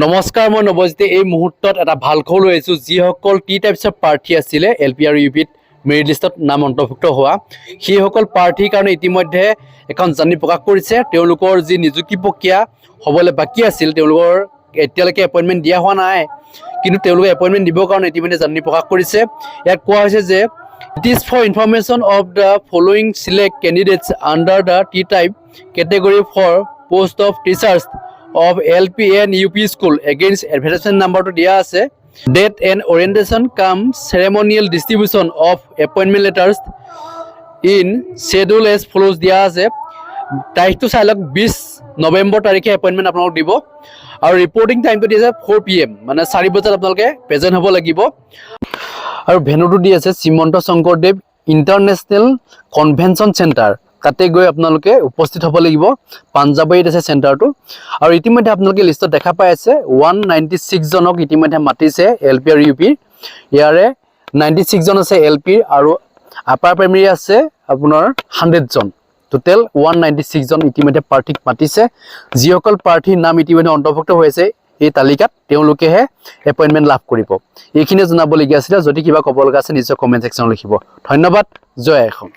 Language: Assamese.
নমস্কাৰ, মই নৱজ্যোতি। এই মুহূৰ্তত এটা ভাল খবৰ লৈ আহিছোঁ। যিসকল টি টাইপছৰ প্ৰাৰ্থী আছিলে এল পি আৰু ইউ পিত মেৰিট লিষ্টত নাম অন্তৰ্ভুক্ত হোৱা, সেইসকল প্ৰাৰ্থীৰ কাৰণে ইতিমধ্যে এখন জাননী প্ৰকাশ কৰিছে। তেওঁলোকৰ যি নিযুক্তি প্ৰক্ৰিয়া হ'বলৈ বাকী আছিল, তেওঁলোকৰ এতিয়ালৈকে এপইণ্টমেণ্ট দিয়া হোৱা নাই, কিন্তু তেওঁলোকে এপইণ্টমেণ্ট দিবৰ কাৰণে ইতিমধ্যে জাননী প্ৰকাশ কৰিছে। ইয়াত কোৱা হৈছে যে it is for information of the following select candidates under the T type category for post of teachers of LP and UP school against advertisement number to dia ase date and orientation come ceremonial distribution of appointment letters in schedule as follows dia ase tarikh to sailok 20 November tarikhe appointment apnalok dibo aru reporting time to dia 4 pm mane 4 bajat apnaloke present hobo lagibo aru venue to dia ase Simanto Shankardev International Convention Center তাতে গৈ আপোনালোকে উপস্থিত হ'ব লাগিব। পাঞ্জাবাৰীত আছে চেণ্টাৰটো। আৰু ইতিমধ্যে আপোনালোকে লিষ্টত দেখা পাই আছে 196 জনক ইতিমধ্যে মাতিছে এল পি আৰু ইউ পিৰ। ইয়াৰে 96 জন আছে এল পিৰ আৰু আপাৰ প্ৰাইমেৰী আছে আপোনাৰ 100 জন। টোটেল 196 জন ইতিমধ্যে প্ৰাৰ্থীক মাতিছে। যিসকল প্ৰাৰ্থীৰ নাম ইতিমধ্যে অন্তৰ্ভুক্ত হৈছে এই তালিকাত, তেওঁলোকেহে এপইণ্টমেণ্ট লাভ কৰিব। এইখিনিয়ে জনাবলগীয়া আছিলে। যদি কিবা ক'ব লগা আছে নিশ্চয় কমেণ্ট ছেকশ্যনত লিখিব। ধন্যবাদ। জয় অসম।